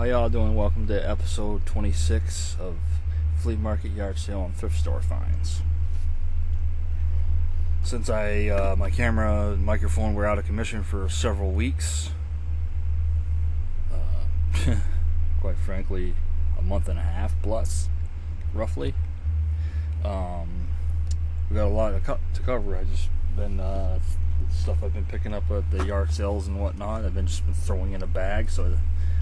How y'all doing? Welcome to episode 26 of Flea Market Yard Sale and Thrift Store Finds. Since my camera and microphone were out of commission for several weeks, quite frankly, a month and a half plus, roughly. We got a lot to cover. I just been stuff I've been picking up at the yard sales and whatnot. I've been throwing in a bag so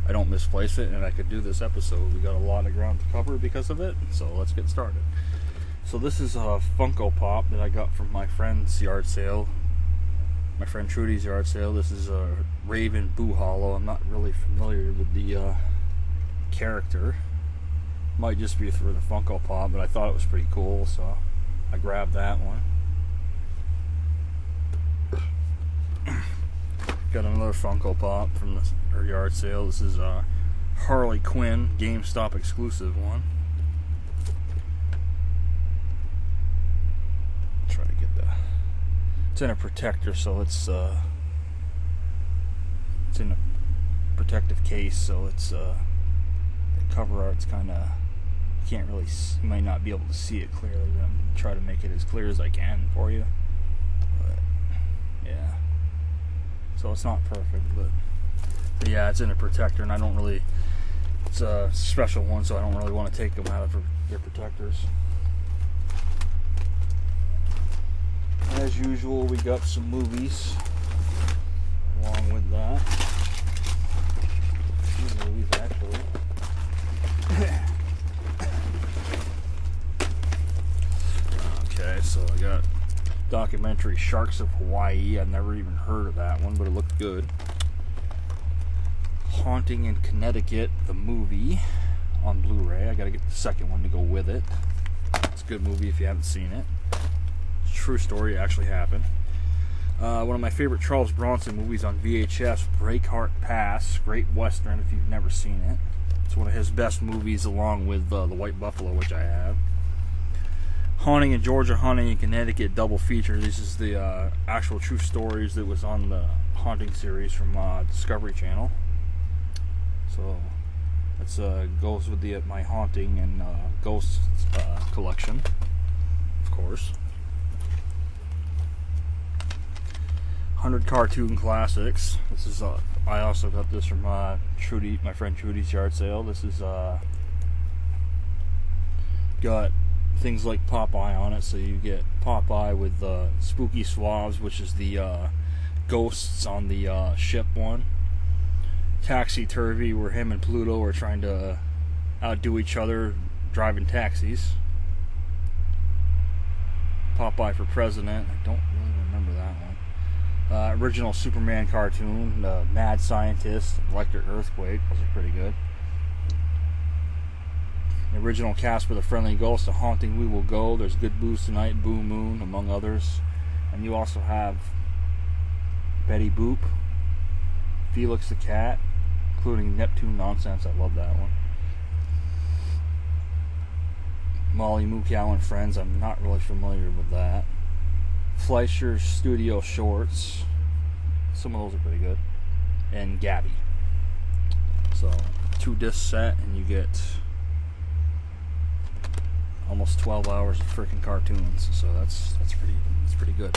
I don't misplace it, and I could do this episode. We got a lot of ground to cover because of it, so let's get started. So this is a Funko Pop that I got from my friend's yard sale, my friend Trudy's yard sale. This is a Raven Boo Hollow. I'm not really familiar with the character. Might just be for the Funko Pop, but I thought it was pretty cool, so I grabbed that one. Got another Funko Pop from our yard sale. This is a Harley Quinn GameStop exclusive one. Try to get it's in a protector, so it's in a protective case, so it's the cover art's kind of, you might not be able to see it clearly, but I'm gonna try to make it as clear as I can for you. But yeah, so it's not perfect, but yeah, it's in a protector, and I don't really, it's a special one, so I don't really want to take them out of their protectors. As usual, we got some movies along with that. Two movies, actually. Okay, so I got documentary Sharks of Hawaii. I've never even heard of that one, but it looked good. Haunting in Connecticut, the movie, on Blu-ray. I gotta get the second one to go with it. It's a good movie if you haven't seen it. It's a true story, it actually happened. One of my favorite Charles Bronson movies on VHS, Breakheart Pass, great western if you've never seen it. It's one of his best movies, along with The White Buffalo, which I have. Haunting in Georgia, Haunting in Connecticut, double feature. This is the actual true stories that was on the Haunting series from Discovery Channel. So it goes with my Haunting and Ghosts collection, of course. 100 Cartoon Classics. This is I also got this from my friend Trudy's yard sale. This is got things like Popeye on it, so you get Popeye with Spooky Swabs, which is the ghosts on the ship one. Taxi Turvy, where him and Pluto are trying to outdo each other driving taxis. Popeye for President. I don't really remember that one. Original Superman cartoon, Mad Scientist, Electric Earthquake. Those are pretty good. The original Casper the Friendly Ghost, A Haunting We Will Go. There's Good Blues Tonight, Boo Moon, among others. And you also have Betty Boop, Felix the Cat, including Neptune Nonsense. I love that one. Molly Moo Cow and Friends. I'm not really familiar with that. Fleischer's Studio Shorts. Some of those are pretty good. And Gabby. So 2-disc set, and you get almost 12 hours of freaking cartoons. So that's pretty good.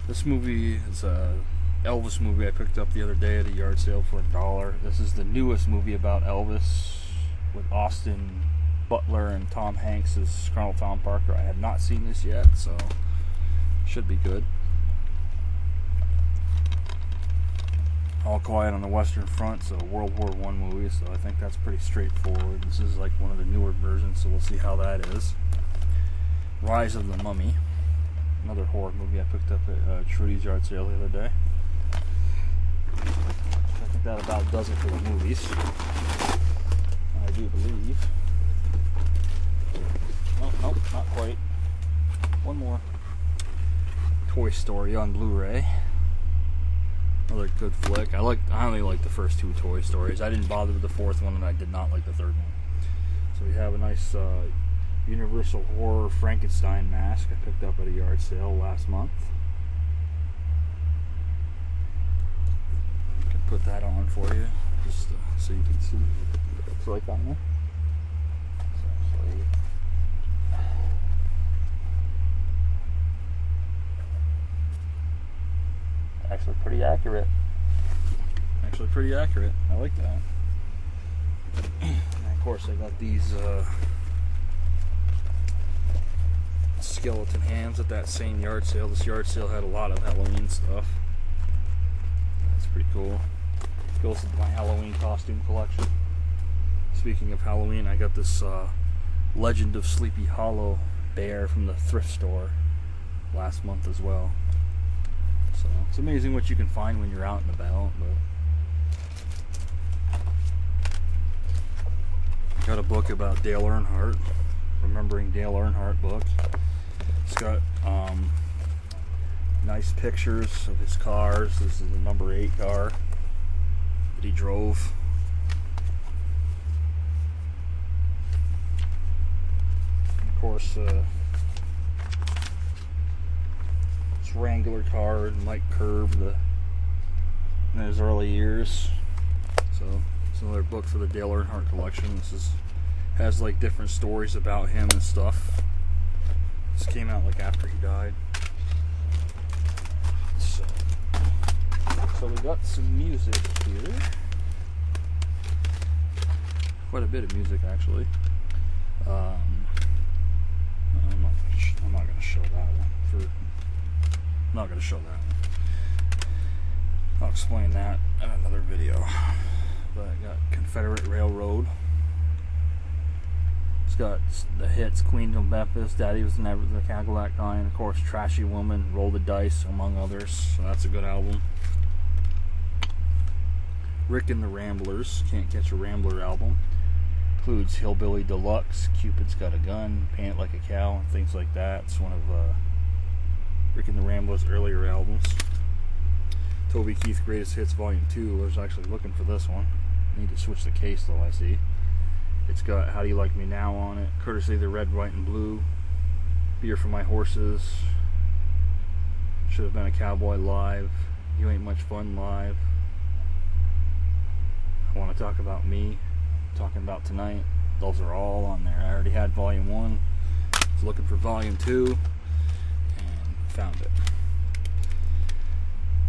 This movie is a Elvis movie I picked up the other day at a yard sale for $1. This is the newest movie about Elvis with Austin Butler and Tom Hanks as Colonel Tom Parker. I have not seen this yet, so should be good. All Quiet on the Western Front, so World War I movie, so I think that's pretty straightforward. This is like one of the newer versions, so we'll see how that is. Rise of the Mummy, another horror movie I picked up at Trudy's yard sale the other day. I think that about does it for the movies, I do believe. Nope, not quite. One more. Toy Story on Blu-ray. Another good flick. I only like the first two Toy Stories. I didn't bother with the fourth one, and I did not like the third one. So we have a nice Universal Horror Frankenstein mask I picked up at a yard sale last month. put that on for you, just so you can see what it looks like on there. Actually pretty accurate. Actually pretty accurate. I like that. And of course I got these skeleton hands at that same yard sale. This yard sale had a lot of Halloween stuff. That's pretty cool. Goes with my Halloween costume collection. Speaking of Halloween, I got this Legend of Sleepy Hollow bear from the Thrift Store last month as well. So it's amazing what you can find when you're out and about. But got a book about Dale Earnhardt, Remembering Dale Earnhardt book. It's got nice pictures of his cars. This is the number 8 car that he drove. Of course, this Wrangler car Mike Curb in his early years. So it's another book for the Dale Earnhardt collection. This has like different stories about him and stuff. This came out like after he died. So we got some music here. Quite a bit of music actually. I'm not going to show that one. I'm not going to show that one. I'll explain that in another video. But I got Confederate Railroad. It's got the hits Queen of Memphis, Daddy Was Never the Cadillac Guy, and of course Trashy Woman, Roll the Dice, among others. So that's a good album. Rick and the Ramblers, Can't Catch a Rambler album. Includes Hillbilly Deluxe, Cupid's Got a Gun, Paint It Like a Cow, and things like that. It's one of Rick and the Ramblers' earlier albums. Toby Keith Greatest Hits Volume 2. I was actually looking for this one. I need to switch the case though, I see. It's got How Do You Like Me Now on it, courtesy of the Red, White, and Blue. Beer for My Horses. Should Have Been a Cowboy Live. You Ain't Much Fun Live. I Want to Talk About Me. Talking About Tonight. Those are all on there. I already had Volume 1. Was looking for Volume 2 and found it.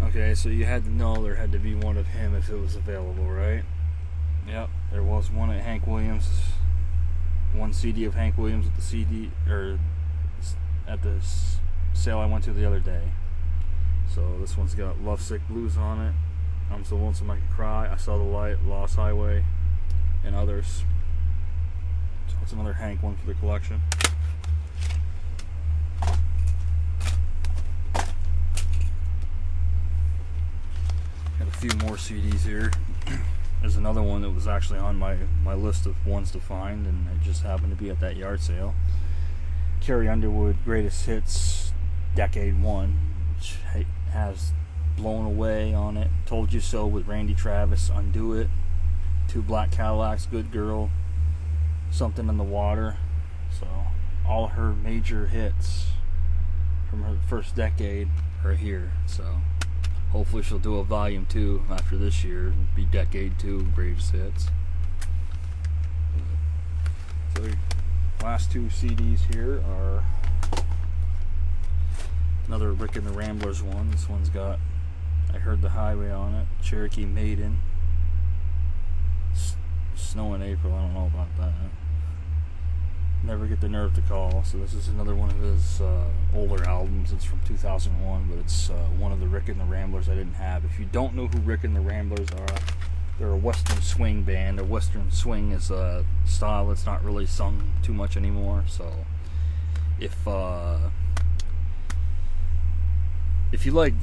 Okay, so you had to know there had to be one of him if it was available, right? Yep, there was one at Hank Williams. One CD of Hank Williams at the CD or at the sale I went to the other day. So this one's got Lovesick Blues on it. I'm So Lonesome I Could Cry, I Saw the Light, Lost Highway, and others. So it's another Hank one for the collection. Got a few more CDs here. There's another one that was actually on my list of ones to find, and it just happened to be at that yard sale. Carrie Underwood Greatest Hits Decade 1, which has Blown Away on it, Told You So with Randy Travis, Undo It, Two Black Cadillacs, Good Girl, Something in the Water. So all her major hits from her first decade are here. So hopefully she'll do a Volume 2 after this year. It'll be Decade 2 Greatest Hits. So the last two CDs here are another Rick and the Ramblers one. This one's got I Heard the Highway on it, Cherokee Maiden, Snow in April, I don't know about that. Never Get the Nerve to Call. So this is another one of his older albums. It's from 2001, but it's one of the Rick and the Ramblers I didn't have. If you don't know who Rick and the Ramblers are, they're a Western swing band. A Western swing is a style that's not really sung too much anymore. So if you like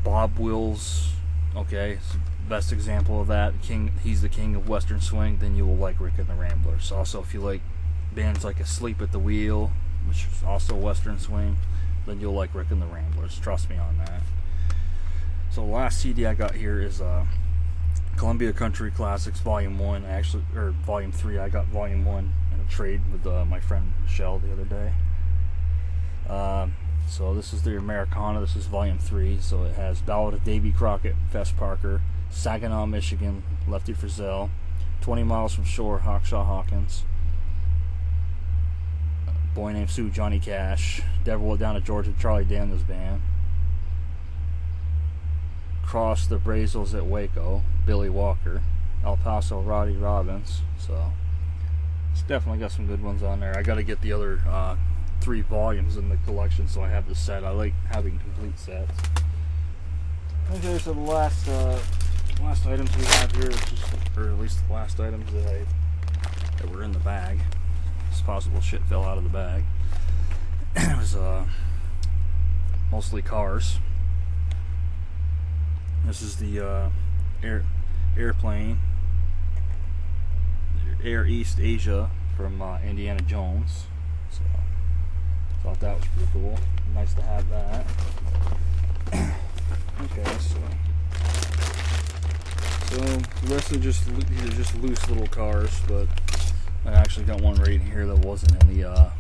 Bob Wills, okay, best example of that, he's the king of Western swing, then you will like Rick and the Ramblers. Also, if you like bands like Asleep at the Wheel, which is also Western swing, then you'll like Rick and the Ramblers. Trust me on that. So the last CD I got here is Columbia Country Classics Volume 1. Or Volume 3. I got Volume 1 in a trade with my friend Michelle the other day. So this is the Americana. This is Volume 3. So it has Ballad of Davy Crockett, Fess Parker, Saginaw, Michigan, Lefty Frizzell. 20 miles from shore, Hawkshaw Hawkins. Boy named Sue, Johnny Cash. Deverwood down to Georgia, Charlie Daniels Band. Cross the Brazils at Waco, Billy Walker. El Paso, Roddy Robbins. So it's definitely got some good ones on there. I got to get the other 3 volumes in the collection, so I have the set. I like having complete sets. Okay, so the last items we have here, or at least the last items that were in the bag. It's possible shit fell out of the bag. It was mostly cars. This is the airplane, Air East Asia from Indiana Jones. So thought that was pretty cool. Nice to have that. Okay, so the rest are these are just loose little cars, but I actually got one right here that wasn't in the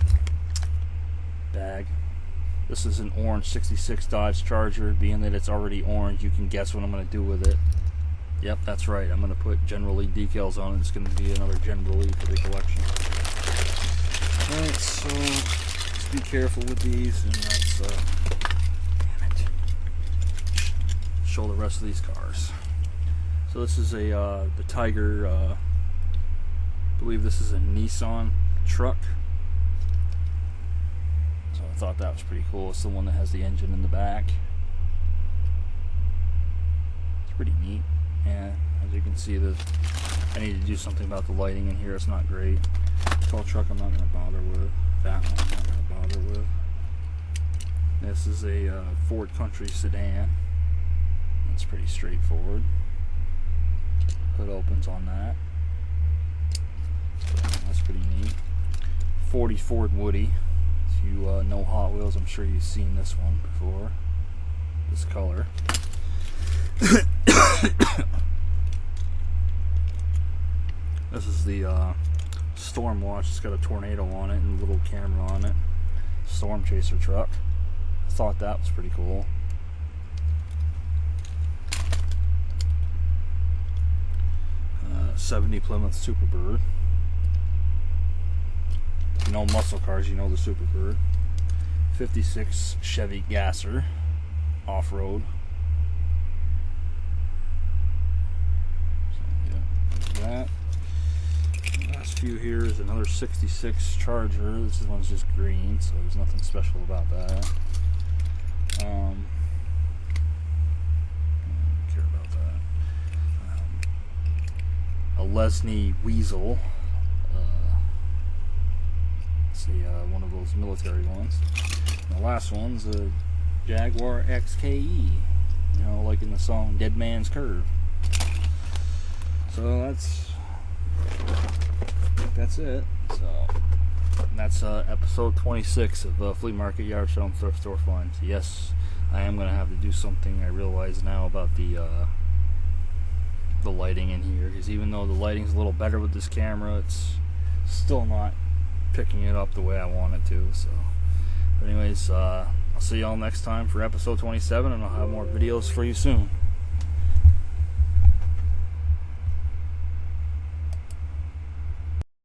bag. This is an orange 66 Dodge Charger. Being that it's already orange, you can guess what I'm going to do with it. Yep, that's right. I'm going to put General Lee decals on it. It's going to be another General Lee for the collection. Alright, so let's be careful with these, and let's damn it, show the rest of these cars. So this is the Tiger, I believe this is a Nissan truck. So I thought that was pretty cool. It's the one that has the engine in the back. It's pretty neat. Yeah, as you can see, I need to do something about the lighting in here. It's not great. Tall truck I'm not going to bother with. That one I'm not going to bother with. This is a Ford Country sedan. It's pretty straightforward. Hood opens on that. So that's pretty neat. 40 Ford Woody. If you know Hot Wheels, I'm sure you've seen this one before. This color. This is the Storm Watch. It's got a tornado on it and a little camera on it. Storm Chaser truck. I thought that was pretty cool. 70 Plymouth Superbird. If you know muscle cars, you know the Superbird. 56 Chevy Gasser off-road. So yeah, that. The last few here is another 66 Charger. This one's just green, so there's nothing special about that. I don't care about that. A Lesney Weasel. Let's see, one of those military ones. And the last one's a Jaguar XKE. You know, like in the song Dead Man's Curve. So that's it. So that's episode 26 of Flea Market Yard Sale and Thrift Store Finds. Yes, I am going to have to do something. I realize now about the lighting in here, because even though the lighting's a little better with this camera, it's still not picking it up the way I want it to. So but anyways, I'll see y'all next time for episode 27, and I'll have more videos for you soon.